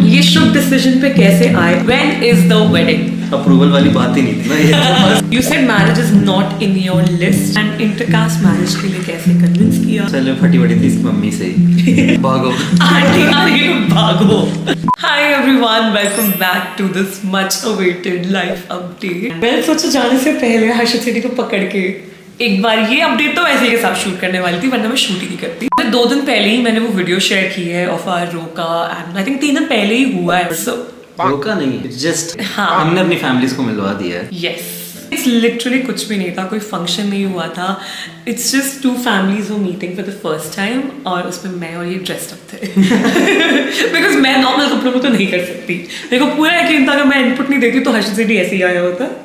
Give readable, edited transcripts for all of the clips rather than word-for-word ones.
ये शुभ डिसीजन पे कैसे आए? When is the wedding? Approval वाली बात ही नहीं थी ना ये। You said marriage is not in your list and intercaste marriage के लिए कैसे कन्विंस किया? चलो फटी बड़ी थी इसकी मम्मी से ही। भागो आंटी भागो। Hi everyone, welcome back to this much awaited life update. मैंने सोचा जाने से पहले हर्षद सेठी को पकड़ के एक बार ये अपडेट तो ऐसे के साथ शूट करने वाली थी, वरना मैं शूट ही नहीं करती। 2 दिन पहले ही मैंने वो वीडियो शेयर की है ऑफ आवर रोका एंड आई थिंक 3 दिन पहले ही हुआ है। So रोका नहीं, जस्ट हाँ। हमने अपनी फैमिलीज को मिलवा दिया है। Yes. It's literally कुछ भी नहीं था, कोई फंक्शन नहीं हुआ था। It's just 2 families were meeting for the first time और उसमें मैं और ये ड्रेस्ड अप थे। Because मैं नॉर्मल कपड़ों में तो नहीं कर सकती। मेरे को पूरा यकीन था अगर मैं इनपुट नहीं देती तो हर्षद सेठी ऐसे ही आया होता।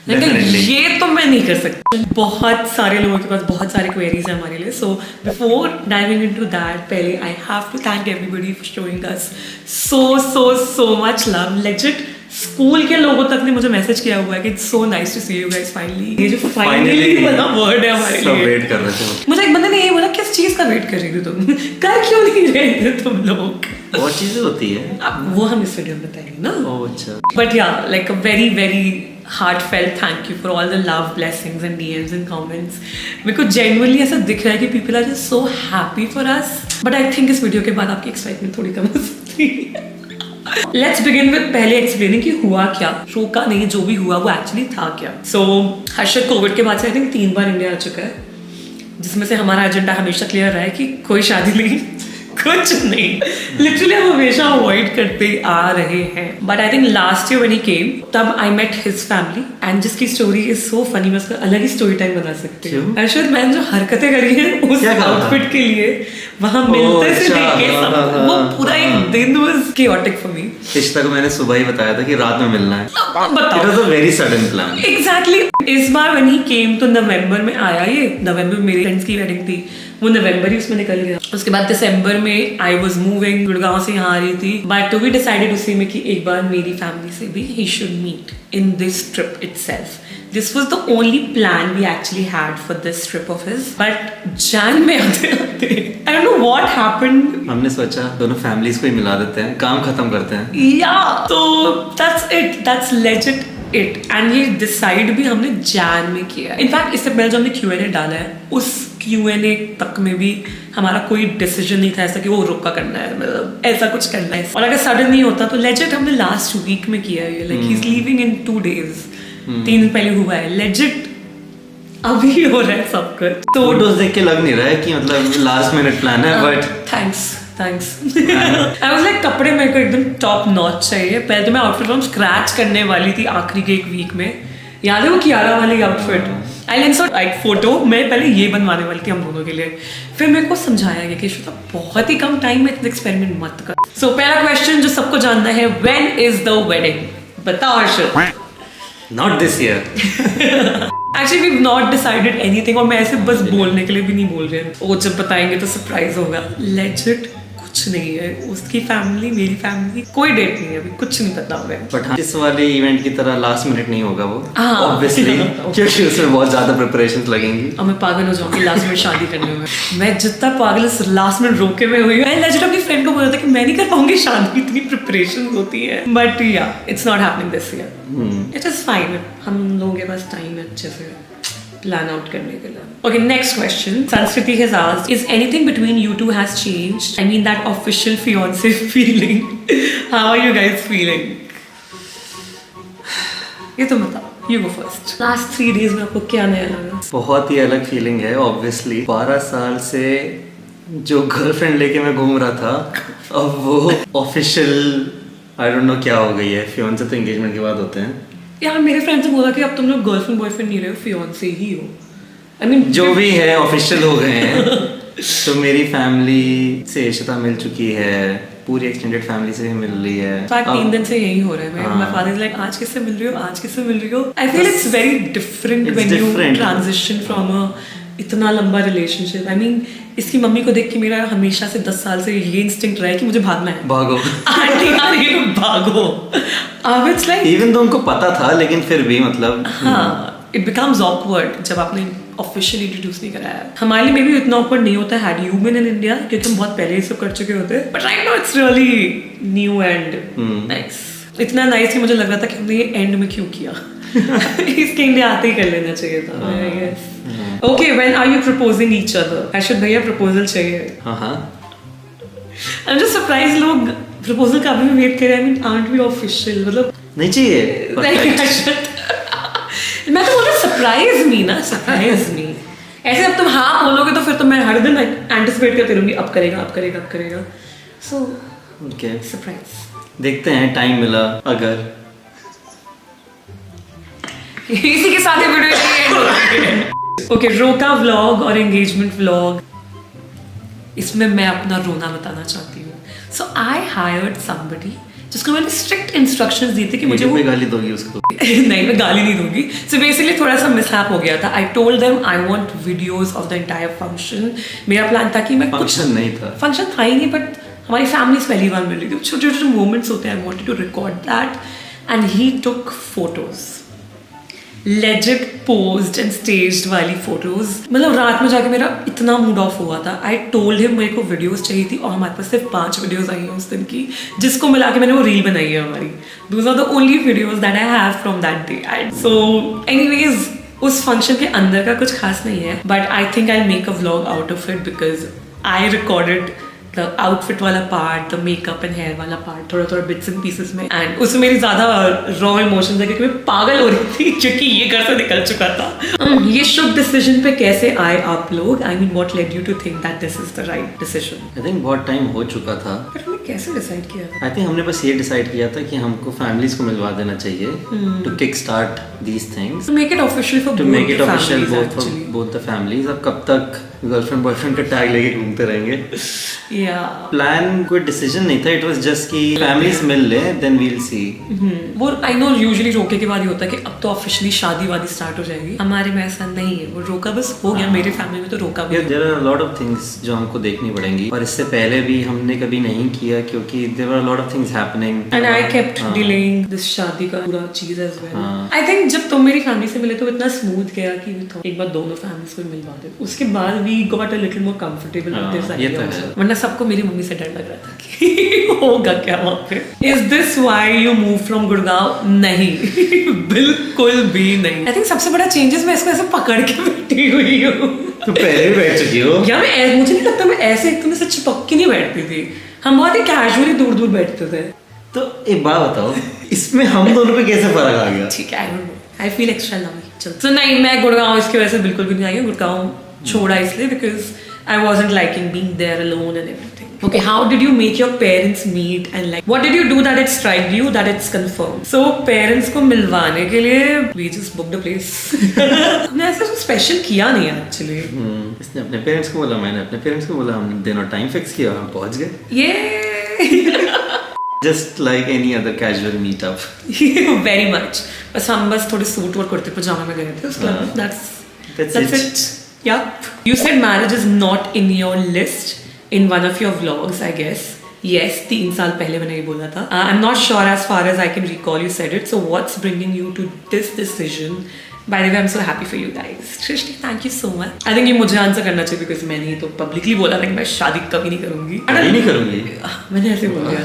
लेकिन ये तो मैं नहीं कर सकती। बहुत सारे लोगों के पास बहुत सारे क्वेरीज हैं हमारे लिए। So before diving into that, पहले I have to thank everybody for showing us so much love. Legit school के लोगों तक ने मुझे मैसेज किया हुआ है कि it's so nice to see you guys finally. ये जो फाइनली वाला वर्ड है हमारे लिए। वेट कर रहे थे। मुझे एक बंदे ने ये बोला किस चीज का वेट कर रही थी तुम? कर क्यों नहीं रहे थे तुम लोग? बहुत चीजें होती है। अब वो हम इस वीडियो में बताएंगे ना। ओह अच्छा। But yeah, like a very heartfelt thank you for all the love, blessings and DMs and comments. मेरे को genuinely ऐसा दिख रहा है कि people are just so happy for us. But I think इस वीडियो के बाद आपकी excitement थोड़ी कम हो सकती है। Let's begin with पहले एक्सप्लेनिंग कि हुआ क्या, रोका नहीं, जो भी हुआ वो एक्चुअली था क्या। So हर्षद कोविड के बाद से आई थिंक 3 बार इंडिया आ चुका है, जिसमें से हमारा एजेंडा हमेशा क्लियर रहा है कि कोई शादी नहीं, कुछ नहीं। लिटरली हम हमेशा अवॉइड करते आ रहे हैं। But I think last year when he came, तब I met his family and जिसकी स्टोरी इज सो फनी, मैं उसका अलग ही स्टोरी टाइम बना सकती हूँ। अर्शद मैंने जो हरकतें करी है उस आउटफिट के लिए, वहां मिलते से लेके सब, वो पूरा एक दिन वाज chaotic for me। रिश्ता को मैंने सुबह ही बताया था कि रात में मिलना है। बताओ। It was a very sudden plan। Exactly। इस बार when he came तो नवंबर में आया। ये नवंबर में मेरी फ्रेंड्स की वेडिंग थी, वो नवंबर ही उसमें निकल गया। उसके बाद दिसंबर में आई वाज मूविंग, गुड़गांव से यहाँ आ रही थी। बट वी डिसाइडेड उसी में कि एक बार मेरी फैमिली से भी he should meet in this trip itself. This was the only plan we actually had for this trip of his. But Jan में आते I don't know what happened. हमने सोचा दोनों फैमिलीज को ही मिला देते हैं, काम खत्म करते हैं। Yeah, so that's it. That's legit it. And ये डिसाइड भी हमने जैन में किया। इनफैक्ट इससे पहले जो हमने Q&A डाला है, उस Q&A तक में भी हमारा कोई डिसीजन नहीं था ऐसा कि वो रुका करना है, मतलब ऐसा कुछ करना है। और अगर सडन नहीं होता तो लेजिट हमने लास्ट वीक में किया है। Like he is leaving in 2 days। 3 दिन पहले हुआ है। लेजिट अभी हो रहा है सब कुछ। तो फोटोज देख के लग नहीं रहा है कि मतलब लास्ट मिनट प्लान है, but thanks I was like कपड़े मेरे को एकदम टॉप नॉच चाहिए। पहले तो मैं आउटफिट फ्रॉम स्क्रैच करने वाली थी आखिरी के 1 वीक में। याद है वो कियारा वाली आउटफिट? आई इंसर्ट एक फोटो, मैं पहले ये बनवाने वाली थी हम दोनों के लिए। फिर मेरे को समझाया गया कि श्वेता बहुत ही कम टाइम में एक्सपेरिमेंट मत कर। सो पहला क्वेश्चन जो सबको जानना है, व्हेन इज द वेडिंग? बताओ Harshad. Not this year. Actually we've not decided anything और मैं ऐसे बस बोलने के लिए भी नहीं बोल रहे हैं। वो जब बताएंगे तो सरप्राइज होगा। Legit कुछ नहीं है। उसकी फैमिली, मेरी फैमिली, कोई डेट नहीं है अभी, कुछ नहीं पता हो रहा है। बट हाँ, इस वाले इवेंट की तरह लास्ट मिनट नहीं होगा वो, हाँ। ऑब्वियसली, क्योंकि उसमें बहुत ज्यादा प्रिपरेशंस लगेंगी। और मैं पागल हो जाऊंगी लास्ट मिनट शादी करने में। मैं जितना पागल लास्ट मिनट रोके में हुई, मैं लेजिट अपनी फ्रेंड को बोला था कि मैं नहीं कर पाऊंगी शादी, इतनी प्रिपरेशन होती है। बट या it's not happening this year. It is fine, हम लोगों के पास टाइम है अच्छे से प्लान आउट करने के लिए। Okay, next question. Sanskriti has asked, is anything between you two has changed? I mean that official fiancé feeling. How are you guys feeling? ये तो बताओ, you go first. Last 3 days में आपको क्या नया लगा? बहुत ही अलग फीलिंग है ऑब्वियसली। 12 साल से जो गर्लफ्रेंड लेके मैं घूम रहा था, अब वो ऑफिशियल आई डोंट नो क्या हो गई है। फियांसे तो एंगेजमेंट के बाद होते हैं। यार मेरे फ्रेंड्स ने बोला कि अब तुम लोग गर्लफ्रेंड बॉयफ्रेंड नहीं रहे हो, फियांसे ही हो। I mean, जो भी है ऑफिशियल हो गए हैं। तो मेरी फैमिली से इशिता मिल चुकी है, पूरी एक्सटेंडेड फैमिली से भी मिल रही है। 3 दिन से यही हो रहा है। My father is like, आज किससे मिल रही हो, आज किससे मिल रही हो। I feel it's very different when you transition from a इतना लंबा रिलेशनशिप। I mean, इसकी मम्मी को देख के मेरा हमेशा से 10 साल से ये इंस्टिंक्ट रहा है कि मुझे भागना है। भागो आंटी भागो। अब इट्स लाइक इवन तो उनको पता था, लेकिन फिर भी मतलब हाँ, इट बिकम्स ऑकवर्ड जब आपने ऑफिशियली इंट्रोड्यूस नहीं कराया। हमारे लिए मे भी इतना ऑकवर्ड नहीं होता had you been in India, क्योंकि हम बहुत पहले ये सब कर चुके होते, but right now it's really new and nice. इतना नाइस कि मुझे लग रहा था कि हमने ये एंड में क्यों किया। इसके इंडिया आते ही कर लेना चाहिए था, I guess. Okay, when are you proposing each other? Arshad भैया प्रपोजल चाहिए। हाँ आई एम जस्ट सरप्राइज लोग प्रपोजल का भी वेट कर रहे हैं। आई मीन आर्ट भी ऑफिशियल, मतलब नहीं चाहिए। मैं तो बोल रहा सरप्राइज मी ना, सरप्राइज मी। ऐसे अब तुम हाँ बोलोगे तो फिर तो मैं हर दिन एंटिसिपेट करती रहूंगी, अब करेगा अब करेगा अब करेगा। सो ओके, सरप्राइज देखते हैं, टाइम मिला अगर। इसी के साथ ये वीडियो ओके, रोका व्लॉग और एंगेजमेंट व्लॉग, इसमें मैं अपना रोना बताना चाहती हूँ। सो आई हायर्ड समबडी जिसको मैंने स्ट्रिक्ट इंस्ट्रक्शंस दी थी कि मुझे वो गाली दोगी उसको? नहीं, मैं गाली नहीं दूंगी। सो बेसिकली थोड़ा सा मिसहैप हो गया था। I told them I want videos of the entire function. मेरा प्लान था कि मैं फंक्शन नहीं था, फंक्शन था ही नहीं, बट हमारी फैमिलीज पहली बार मिल रही थी, छोटे छोटे मोमेंट्स होते हैं, I wanted to record that and he took photos, legit posed and staged वाली फोटोज। मतलब रात में जाके मेरा इतना मूड ऑफ हुआ था। आई टोल्ड हिम मेरे को वीडियोस चाहिए थी, और हमारे पास सिर्फ 5 वीडियोस आई हैं उस दिन की, जिसको मिला के मैंने वो रील बनाई है हमारी। Those are the only videos that I have from that day. So anyways, उस फंक्शन के अंदर का कुछ खास नहीं है, but I think I make a vlog out of it because I recorded the outfit वाला part, the makeup and hair वाला पार्ट, थोड़ा थोड़ा बिट्स एंड पीसेस में, एंड उसमें मेरी ज्यादा रॉ इमोशंस है क्योंकि मैं पागल हो रही थी क्योंकि ये घर से निकल चुका था। ये शुभ डिसीजन पे कैसे आए आप लोग? I mean what led you to think that this is the right decision? I think बहुत टाइम हो चुका था। पर हमने कैसे डिसाइड किया? आई थिंक हमने बस ये डिसाइड किया था कि हमको फैमिलीज को मिलवा देना चाहिए to kick start these things, to make it official for both the families. अब कब तक गर्लफ्रेंड बॉयफ्रेंड का टैग लेके घूमते रहेंगे? प्लान कोई डिसीजन नहीं था, इट वाज जस्ट कि फैमिलीज मिल ले, देन वी विल सी। वो आई नो यूजुअली रोके के बाद ही होता है कि अब तो ऑफिशियली शादी वादी स्टार्ट हो जाएगी। हमारे में ऐसा नहीं है, वो रोका बस हो गया। मेरे फैमिली में तो रोका भी। There are lot of things जो हमको देखनी पड़ेंगी, और इससे पहले भी हमने कभी नहीं किया क्योंकि there are lot of things happening, and I kept delaying this शादी का पूरा चीज एज वेल। आई थिंक जब तुम मेरी फैमिली से मिले तो इतना स्मूथ गया कि एक बार दोनों फैमिलीज को मिलवा दे। उसके बाद we got a little more comfortable with this idea. वरना सबको मेरी मम्मी से डर लग रहा था कि होगा क्या वहां पे। Is this why you move from Gurgaon? नहीं, बिल्कुल भी नहीं। आई थिंक सबसे बड़ा चेंजेस मैं इसको ऐसे पकड़ के बैठी हुई हूँ। तो पहले भी बैठ चुकी हो या मुझे नहीं लगता मैं ऐसे एकदम से चिपक के नहीं बैठती थी। हम बहुत ही कैजुअली दूर दूर बैठते थे। तो एक बात बताओ, इसमें हम दोनों पे कैसे फर्क आ गया? ठीक है, I don't know, I feel extra lovey. चल, तो नहीं, मैं गुड़गांव इसकी वजह से बिल्कुल भी नहीं आई हूँ। गुड़गांव छोड़ा इसलिए because I wasn't liking being there alone and everything. Okay, how did you make your parents meet and like what did you do that it struck you that it's confirmed? So parents को मिलवाने के लिए we just booked a place. हमने ऐसा कुछ special किया नहीं actually. इसने अपने पेरेंट्स को बोला, मैंने अपने पेरेंट्स को बोला, हमने दोनों टाइम फिक्स किया, हम पहुंच गए। ये Just like any other casual meetup. Very much. बस थोड़े सूट और कुर्ते पजामे में गए थे। उसके बाद that's it. Yeah. You said marriage is not in your list in one of your vlogs, I guess. Yes, 3 साल पहले मैंने ये बोला था. I'm not sure as far as I can recall you said it. So what's bringing you to this decision? By the way, I'm so happy for you guys. Shrishti, thank you so much. I think ये मुझे answer करना चाहिए because मैंने तो publicly बोला था कि मैं शादी कभी नहीं करूँगी. नहीं करूँगी. मैंने ऐसे बोल दिया.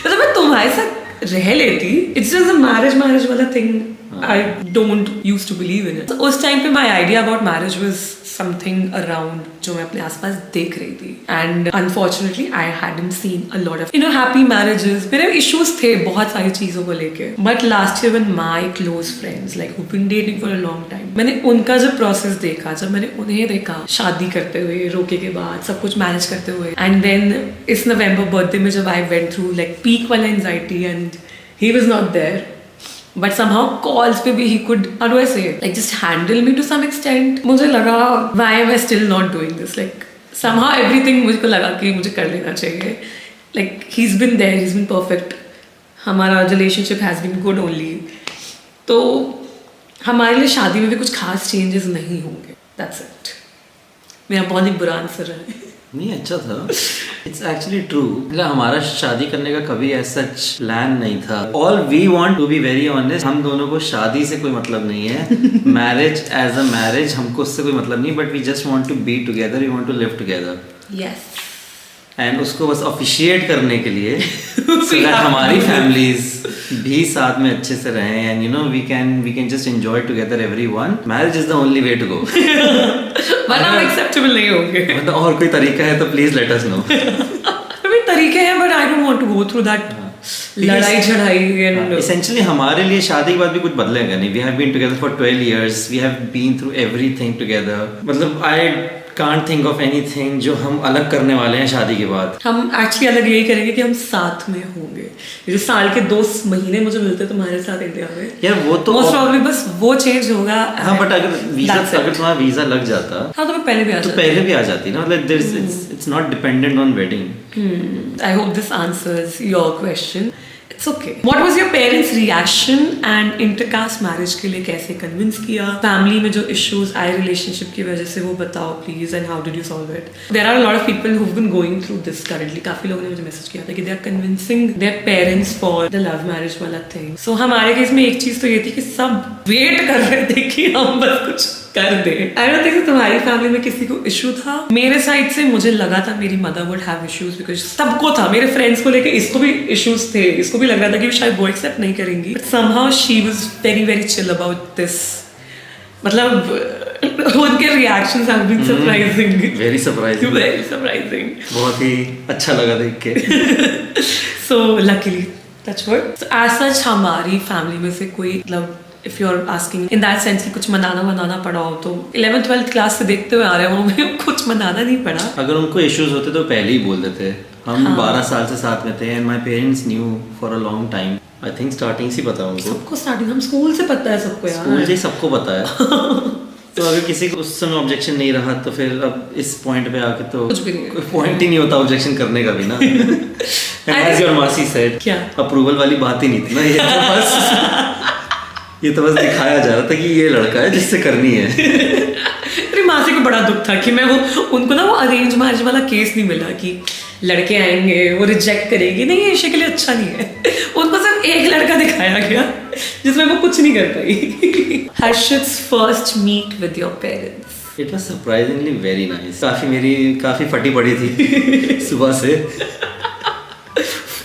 मतलब मैं तुम्हारे साथ रह लेती. It's just a marriage वाला thing. I don't used to believe in it. So, उस टाइम पे my idea about marriage was something around जो मैं अपने आसपास देख रही थी. And unfortunately, I hadn't seen a lot of happy marriages. मेरे issues थे बहुत सारी चीजों को लेके. But last year when my close friends like who've been dating for a long time, मैंने उनका जब process देखा, जब मैंने उन्हें देखा शादी करते हुए, रोके के बाद सब कुछ manage करते हुए, and then इस November birthday में जब I went through like peak वाला anxiety and he was not there. But somehow calls पे भी he could, how do I say it? Like just handle me to some extent. मुझे लगा why am I still not doing this? Like somehow everything मुझको लगा कि मुझे कर लेना चाहिए. Like he's been there, he's been perfect. हमारा relationship has been good only. तो हमारे लिए शादी में भी कुछ खास changes नहीं होंगे. That's it. मेरा बहुत ही बुरा आंसर है. नहीं अच्छा था। इट्स एक्चुअली ट्रू, मतलब हमारा शादी करने का कभी ऐसा प्लान नहीं था। All we want to be very honest, हम दोनों को शादी से कोई मतलब नहीं है। मैरिज एज अ मैरिज हमको उससे कोई मतलब नहीं, but we just want to be together, we want to live together. Yes. And उसको बस ऑफिशिएट करने के लिए so that हमारी फैमिलीज भी साथ में अच्छे से रहें, and you know we can just enjoy together everyone. Marriage is the only way to go. वरना हम एक्सेप्टेबल नहीं होंगे। मतलब और कोई तरीका है तो प्लीज लेट अस नो। अभी तरीके हैं, but I don't want to go through that लड़ाई झड़ाई एंड एसेंशियली हमारे लिए शादी के बाद भी कुछ बदलेगा नहीं। We have been together for 12 years, we have been through everything together. मतलब I can't think of anything जो हम अलग करने वाले हैं शादी के बाद। हम एक्चुअली अलग यही करेंगे कि हम साथ में होंगे। जो साल के 2 महीने मुझे मिलते हैं तुम्हारे साथ इंडिया में, यार वो तो मोस्ट प्रॉब्ली बस वो चेंज होगा। हाँ, बट अगर तुम्हारा वीजा लग जाता हाँ तो मैं पहले भी आ तो जाती। पहले भी आ जाती ना। मतलब it's not dependent on wedding. I hope this answers your question. It's okay. What was your parents reaction and intercaste marriage के लिए कैसे कन्विंस किया? फैमिली में जो इश्यूज आए रिलेशनशिप की वजह से वो बताओ please, and how did you solve it? There are a lot of people who have been going through this currently. काफी लोगों ने मुझे मैसेज किया था कि they are convincing their parents for the love marriage वाला थिंग। सो हमारे case में एक चीज तो ये थी कि सब वेट कर रहे थे कि हम बस कुछ कर दे। आई डोंट थिंक तुम्हारी फैमिली में किसी को इशू था। मेरे साइड से मुझे लगा था मेरी mother would have issues, because सबको था। मेरे फ्रेंड्स को लेके इसको भी इश्यूज थे, इसको भी लग रहा था कि शायद वो एक्सेप्ट नहीं करेंगी, but somehow she was very very chill about this. मतलब उनके reactions have been surprising, very surprising, very surprising. बहुत ही अच्छा लगा देख के। So luckily touch wood, as such हमारी फैमिली में से कोई, मतलब if you are asking in that sense कि कुछ मनाना पड़ा हो, तो 11th 12th क्लास से देखते हुए आ रहे हो, हमें कुछ मनाना नहीं पड़ा। अगर उनको इश्यूज होते तो पहले ही बोल देते। हम 12 साल से साथ में थे, and my parents new for a long time. I think starting से पता उनको, सबको स्टार्टिंग, हम स्कूल से पता है सबको यार, स्कूल से सबको पता है। तो अगर किसी को उस समय ऑब्जेक्शन नहीं रहा तो फिर अब इस पॉइंट पे आके तो कुछ भी नहीं है। कोई पॉइंट ही नहीं होता ऑब्जेक्शन करने का भी ना। एज योर मासी सेड, क्या अप्रूवल वाली बात ही नहीं थी ना। ये तो बस दिखाया जा रहा था कि ये लड़का है जिससे करनी है। मेरी मासी को बड़ा दुख था कि मैं उनको ना वो अरेंज मैरिज वाला केस नहीं मिला कि लड़के आएंगे वो रिजेक्ट करेगी, नहीं ये इश्क के लिए अच्छा नहीं है। उनको सिर्फ एक लड़का दिखाया गया जिसमें वो कुछ नहीं कर पाई। Harshit's first meet with your parents. It was surprisingly very nice. काफी फटी पड़ी थी सुबह से।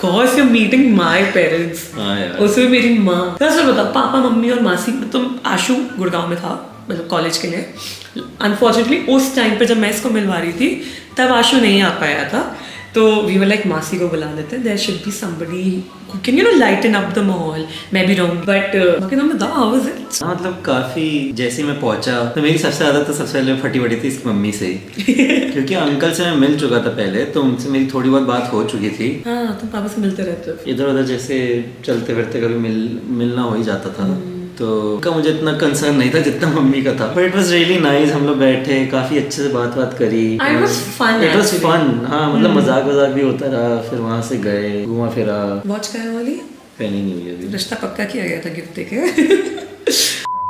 Of course, you're meeting my parents. हाँ यार। उसमें मेरी माँ, सर बता, पापा मम्मी और मासी। तो आशु गुड़गांव में था, मतलब कॉलेज के लिए। अनफॉर्चुनेटली उस टाइम पे जब मैं इसको मिलवा रही थी तब आशु नहीं आ पाया था, तो वी वर लाइक मासी को बुला लेते हैं, there should be somebody who can you know lighten up the माहौल। मैं भी रॉन्ग, बट बाकी तुम बताओ हाउ वाज इट? मतलब काफी, जैसे मैं पहुंचा तो मेरी सबसे ज्यादा तो सबसे पहले फटी पड़ी थी इसकी मम्मी से ही। क्योंकि अंकल से मैं मिल चुका था पहले, तो उनसे मेरी थोड़ी बहुत बात हो चुकी थी। हाँ, तुम पापा से मिलते रहते हो। इधर उधर जैसे चलते फिरते कभी मिलना हो ही जाता था। तो उनका मुझे इतना कंसर्न नहीं था जितना मम्मी का था, but it was really nice. हम लोग बैठे, काफी अच्छे से बात करी। It was fun, it was fun. हाँ, मतलब मजाक भी होता रहा। फिर वहां से गए, घुमा फिरा। वॉच क्या है वाली? पहनी नहीं हुई अभी। रिश्ता पक्का किया गया था गिफ्ट देके।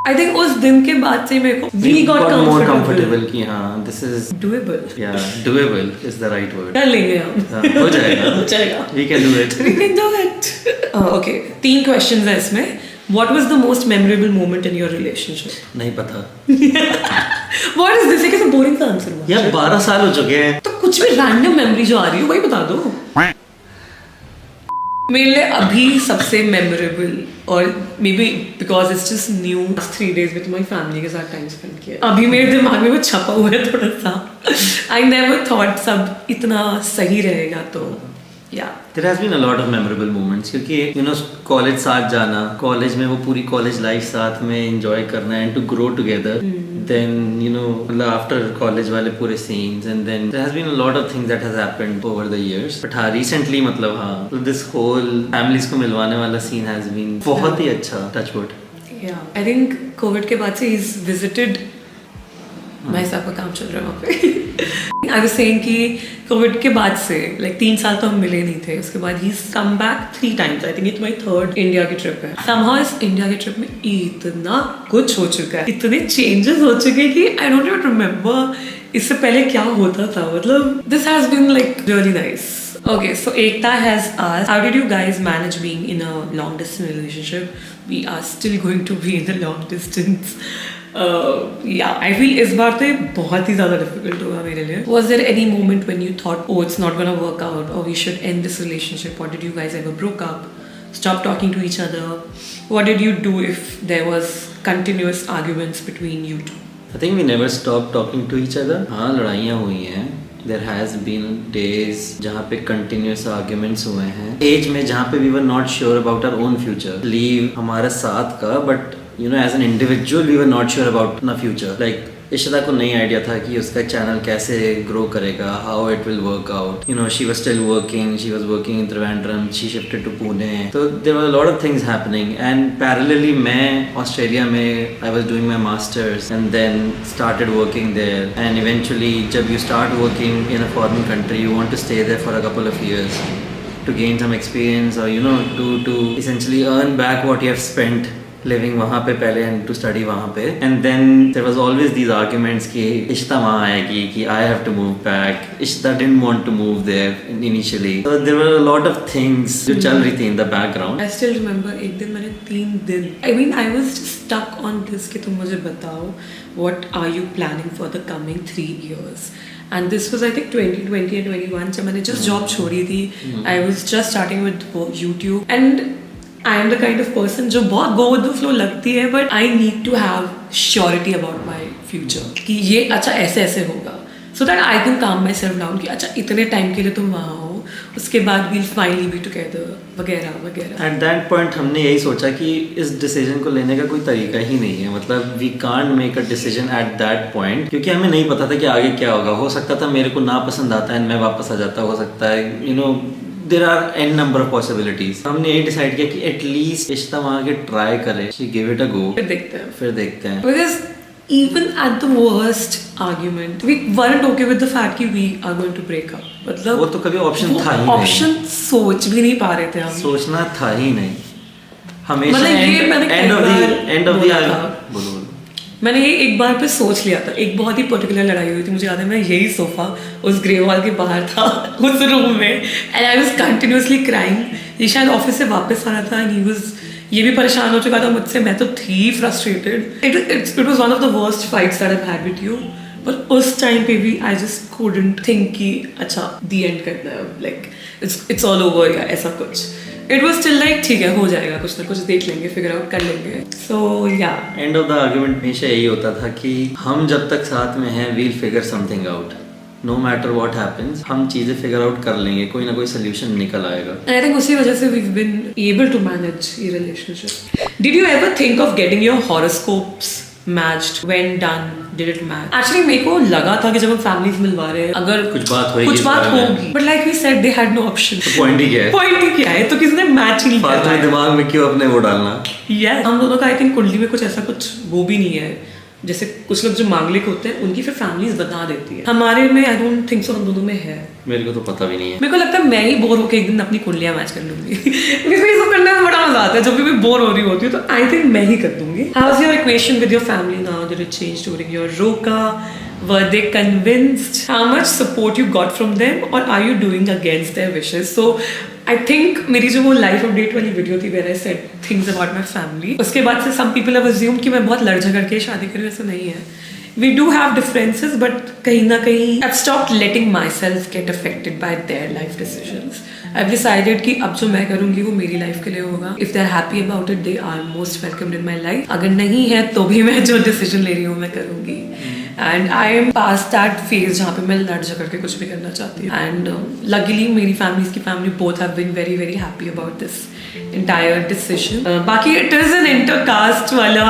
आई थिंक उस दिन के बाद से मेरे को वी गॉट मोर कंफर्टेबल कि हाँ दिस इज डूएबल। या doable is the right word. कर लेंगे हम। हाँ, हो जाएगा। हो जाएगा। We can do it. We can do it. Okay, 3 questions हैं इसमें। What was the most memorable moment in your relationship? नहीं पता। What is this? कैसे boring सा आंसर हुआ? यार 12 साल हो चुके हैं। तो कुछ भी रैंडम मेमोरी जो आ रही हो वही बता दो। मेरे लिए अभी सबसे मेमोरेबल, और may be because it's just new, 3 days में तुम्हारी फैमिली के साथ टाइम स्पेंड किया। अभी मेरे दिमाग में वो छपा हुआ है थोड़ा सा। आई नेवर थॉट सब इतना सही रहेगा, तो या There has been a lot of memorable moments, क्योंकि you know कॉलेज साथ जाना, कॉलेज में वो पूरी कॉलेज लाइफ साथ में एंजॉय करना and to grow together, then you know मतलब आफ्टर कॉलेज वाले पूरे scenes, and then there has been a lot of things that has happened over the years. But हाँ, रिसेंटली मतलब हाँ दिस होल फैमिलीज को मिलवाने वाला सीन हैज बीन बहुत ही अच्छा। Touch wood. या आई थिंक कोविड के बाद से इज विजिटेड, भाई साहब का काम चल रहा है वहाँ पे। आई वाज सेइंग कि कोविड के बाद से लाइक 3 साल तो हम मिले नहीं थे, उसके बाद ही come back 3 times। I think ये तुम्हारी 3rd इंडिया की ट्रिप है। समहाउ इस इंडिया की ट्रिप में इतना कुछ हो चुका है, इतने चेंजेस हो चुके हैं कि आई डोंट इवन रिमेम्बर इससे पहले क्या होता था। मतलब this has been like really nice. Okay, so Ekta has asked, how did you guys manage being in a long distance relationship? We are still going to be in the long distance. Yeah, I feel इस बार तो ये बहुत ही ज़्यादा difficult होगा मेरे लिए। Was there any moment when you thought, oh, it's not gonna work out, or we should end this relationship? Or did you guys ever broke up, stop talking to each other? What did you do if there was continuous arguments between you two? I think we never stopped talking to each other. हाँ, लड़ाइयाँ हुई हैं। There has been days जहाँ पे continuous arguments हुए हैं। Age में जहाँ पे we were not sure about our own future. Leave हमारे साथ का, but you know as an individual we were not sure about अपना future. Like इशिता को नहीं आइडिया था कि उसका चैनल कैसे ग्रो करेगा, how it will work out. You know she was still working, she was working in Trivandrum, she shifted to Pune, तो there were a lot of things happening and parallelly मैं Australia में I was doing my masters and then started working there and eventually जब you start working in a foreign country you want to stay there for a couple of years to gain some experience or you know to essentially earn back what you have spent living वहाँ पे पहले and to study वहाँ पे and then there was always these arguments कि इशिता वहाँ आएगी कि I have to move back, Ishita didn't want to move there initially, so there were a lot of things जो चल रही थी in the background. I still remember एक दिन मैंने 3 दिन I mean I was just stuck on this कि तुम मुझे बताओ what are you planning for the coming 3 years. And this was I think 2020 and 21 जब मैंने just job छोड़ी थी. I was just starting with YouTube and I am the kind of person जो बहुत go with the flow लगती है but I need to have surety about my future कि ये अच्छा ऐसे ऐसे होगा so that I can calm myself down कि अच्छा इतने टाइम के लिए तुम वहाँ हो, उसके बाद we'll finally be together वगैरह वगैरह। At that point हमने यही सोचा कि इस डिसीजन को लेने का कोई तरीका ही नहीं है, मतलब we can't make a decision at that point क्योंकि हमें नहीं पता था कि आगे क्या होगा। हो सकता था मेरे को ना पसंद आता है मैं वापस आ जाता, हो सकता है you know there are n number of possibilities। हमने यही डिसाइड किया कि एटलीस्ट इशिता वहाँ के ट्राई करे, she give it a go, फिर देखते हैं। Because even at the worst argument we weren't okay with the fact कि we are going to break up। मतलब वो तो कभी ऑप्शन था ही नहीं, ऑप्शन सोच भी नहीं पा रहे थे हम, सोचना था ही नहीं। हमेशा मतलब एंड ऑफ द बोलो मैंने ये एक बार पे सोच लिया था। एक बहुत ही पर्टिकुलर लड़ाई हुई थी, मुझे याद है मैं यही सोफा उस ग्रे वॉल के बाहर था उस रूम में and I was continuously crying. ये शायद ऑफिस से वापस आ रहा था एंड ही वाज ये भी परेशान हो चुका था मुझसे, मैं तो थी frustrated. It was one of the worst fights that I have had with you, पर उस टाइम पे भी आई जस्ट कुडंट थिंक कि अच्छा द एंड करना है, लाइक इट्स ऑल ओवर या ऐसा कुछ। इट वाज स्टिल लाइक ठीक है हो जाएगा, कुछ ना कुछ देख लेंगे, फिगर आउट कर लेंगे। सो या एंड ऑफ द आर्गुमेंट हमेशा यही होता था कि हम जब तक साथ में हैं we'll figure something out, no matter what happens हम चीजें फिगर आउट कर लेंगे, कोई ना कोई सोल्यूशन निकल आएगा। आई थिंक उसी वजह से we have been able to manage ये relationship. Did you ever think of getting your horoscopes matched when done? Did it match? Actually मेरे को लगा था कि जब हम फैमिलीज मिलवा रहे हैं अगर कुछ बात होगी, but like we said they had no option. Point ही क्या है तो किसने मैच ही नहीं किया, फालतू दिमाग में क्यों अपने वो डालना। यस हम दोनों का आई थिंक कुंडली में कुछ ऐसा कुछ वो भी नहीं है, जैसे कुछ लोग जो मांगलिक होते हैं उनकी फिर फैमिलीज बता देती है, हमारे में आई डोंट थिंक सो हम दोनों में है। मेरे को तो पता भी नहीं है। मेरे को लगता है मैं ही बोर होकर एक दिन अपनी कुंडलियां मैच कर लूंगी मुझे ये सब करने में बड़ा मजा आता है, जब भी मैं बोर हो रही होती हूँ तो आई थिंक मैं ही कर दूंगी। How is your equation with your family now? Did it change during your रोका? Were they convinced? How much support you got from them, or are you doing against their wishes? So I think मेरी जो वो life update वाली video थी where I said things about my family, उसके बाद से some people have assumed कि मैं बहुत लड़ झगड़ के शादी करी, ऐसा नहीं है। We do have differences, but कहीं ना कहीं I've stopped letting myself get affected by their life decisions. I've decided कि अब जो मैं करूँगी वो मेरी लाइफ के लिए होगा। If they're happy about it, they are most welcomed in my life. अगर नहीं है तो भी मैं जो डिसीजन ले रही हूँ मैं करूँगी। And I am pass that phase जहाँ पे मैं लड़ झगड़ के कुछ भी करना चाहती हूँ। एंड लकीली मेरी family both have been very very happy about this entire decision. बाकी इट इज एन इंटरकास्ट वाला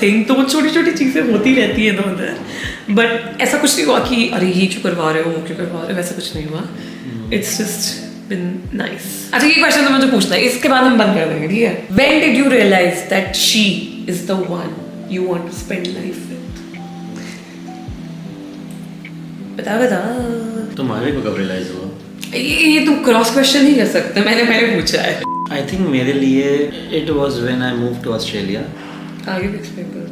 थिंग, तो वो छोटी छोटी चीज़ें होती रहती है इधर उधर, बट ऐसा कुछ नहीं हुआ कि अरे ये क्यों करवा रहे हो वो क्यों करवा रहे हो, वैसा कुछ नहीं हुआ। It's just been nice. अच्छा ये क्वेश्चन तो मुझे पूछना है, इसके बाद हम बंद कर देंगे, ठीक है? When did you realise that she is the one you want to spend life with? बता तुम्हारे को कब रियलाइज हुआ? ये तुम क्रॉस क्वेश्चन ही कर सकते, मैंने पूछा है। आई थिंक मेरे लिए it was when I move to Australia. आगे भी एक्सप्लेन करो।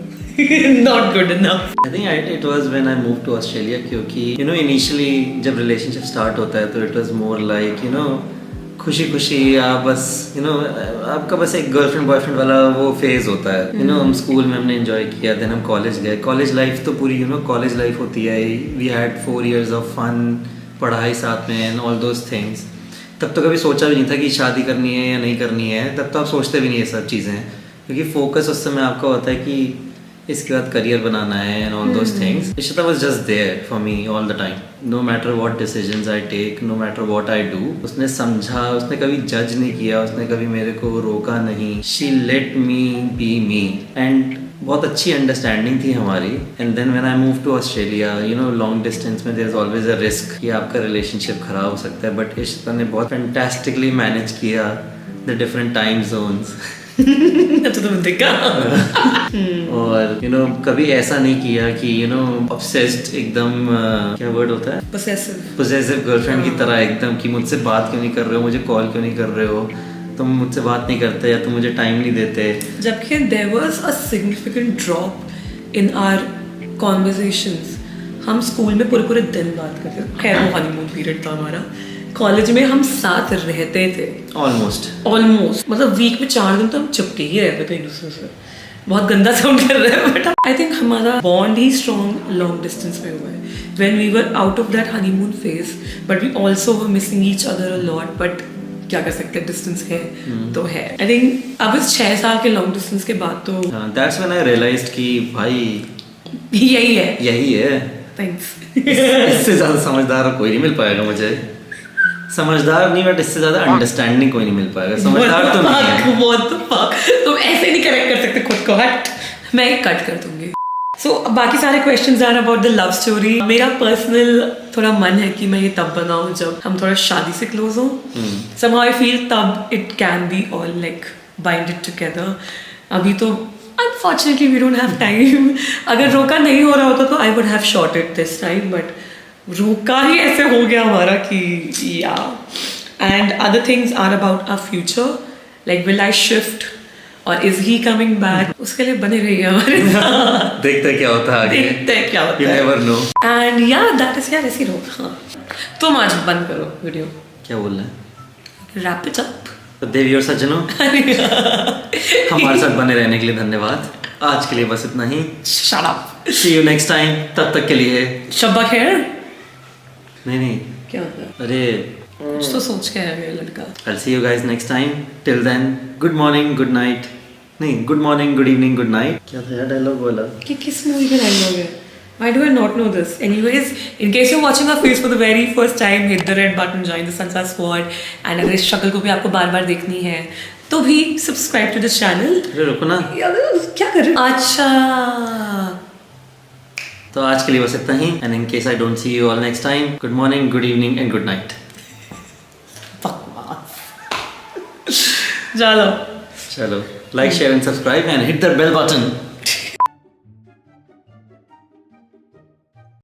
Not good enough. I think it was when I move to Australia, क्योंकि यू नो इनिशियली जब रिलेशनशिप स्टार्ट होता है तो it was more like you know खुशी खुशी, आप बस यू नो आपका बस एक गर्लफ्रेंड बॉयफ्रेंड वाला वो फेज होता है। यू नो हम स्कूल में हमने एंजॉय किया, देन हम कॉलेज गए, कॉलेज लाइफ तो पूरी यू नो कॉलेज लाइफ होती है। We had 4 years of fun, पढ़ाई साथ में एंड ऑल दोज थिंग्स। तब तो कभी सोचा भी नहीं था कि शादी करनी है या नहीं करनी है, तब तो आप सोचते भी नहीं ये सब चीज़ें, क्योंकि फोकस उस समय आपका होता है कि इसके बाद करियर बनाना है and all those things. Ishita was just there for me all the time, no matter what decisions I take, no matter what I do. उसने समझा, उसने कभी जज नहीं किया, उसने कभी मेरे को रोका नहीं। She let me be me and बहुत अच्छी अंडरस्टैंडिंग थी हमारी। And then when I move to Australia, you know long distance में there is always a risk कि आपका रिलेशनशिप खराब हो सकता है, बट इशिता ने बहुत फैंटास्टिकली मैनेज किया द डिफरेंट टाइम जोन्स। तो तुम देखा। और यू नो कभी ऐसा नहीं किया कि यू नो ऑब्सेस्ड एकदम क्या वर्ड होता है, पोसेसिव गर्लफ्रेंड की तरह एकदम कि मुझसे बात क्यों नहीं कर रहे हो, मुझे कॉल क्यों नहीं कर रहे हो, तुम मुझसे बात नहीं करते या तुम मुझे टाइम नहीं देते। जबकि there was a significant drop in our conversations. हम स्कूल में पूरे पूरे दिन बात करते थे, खैर वो हनीमून पीरियड था हमारा। कॉलेज में हम साथ रहते थे ऑलमोस्ट मतलब वीक में 4 दिन तो हम चिपके ही रहते थे एक दूसरे से। बहुत गंदा साउंड कर रहा है बट आई थिंक हमारा बॉन्ड ही स्ट्रॉन्ग लॉन्ग डिस्टेंस में हुआ है when we were out of that honeymoon phase, but we also were missing each other a lot. But क्या कर सकते हैं, डिस्टेंस है तो है। आई थिंक अब इस 6 साल के लॉन्ग डिस्टेंस के बाद तो दैट्स व्हेन आई रियलाइज्ड कि भाई यही है। थैंक्स। इससे ज्यादा समझदार कोई नहीं मिल पाएगा मुझे। समझदार नहीं, बट इससे ज्यादा अंडरस्टैंडिंग कोई नहीं मिल पाएगा। समझदार तो नहीं है। तुम ऐसे नहीं करेक्ट कर सकते खुद को। हट, मैं एक कट कर दूंगी। सो बाकी सारे questions are about the love story. मेरा पर्सनल थोड़ा मन है कि मैं ये तब बनाऊं जब हम थोड़ा शादी से क्लोज हो। somehow I feel तब it can be all like binded together। अभी तो unfortunately we don't have time। अगर रोका नहीं हो रहा होता तो I would have shot it this time, but रोका ही ऐसे हो गया हमारा कि या। And other things are about our future, like will I shift और इज ही कमिंग बैक। उसके लिए बने रहिए हमारे साथ। देखते हैं क्या होता है आगे, देखते हैं क्या होता है। You never know। एंड या दैट इज यार ऐसी रो। हाँ, तुम आज बंद करो वीडियो। क्या बोल रहे हैं? Wrap it up. तो देवी और सज्जनों, हमारे साथ बने रहने के लिए धन्यवाद। आज के लिए बस इतना ही। Shut up. See you next time। तब तक के लिए शब्बा खैर। नहीं क्या होता है? अरे कुछ तो सोच के आया ये लड़का। I'll see you guys next time। Till then, good morning, good night। नहीं, good morning, good evening, good night। क्या था यार डायलॉग बोला? कि किस मूवी का डायलॉग है? Why do I not know this? Anyways, in case you're watching our face for the very first time, hit the red button, join the Sansa Squad, and अगर इस शक्ल को भी आपको बार-बार देखनी है तो भी सब्सक्राइब टू द चैनल। अरे रुको ना, क्या कर रहे हो? अच्छा, तो आज के लिए बस इतना ही। And in case I don't see you all next time, good morning, good evening and good night. चलो like share and subscribe and hit the bell button.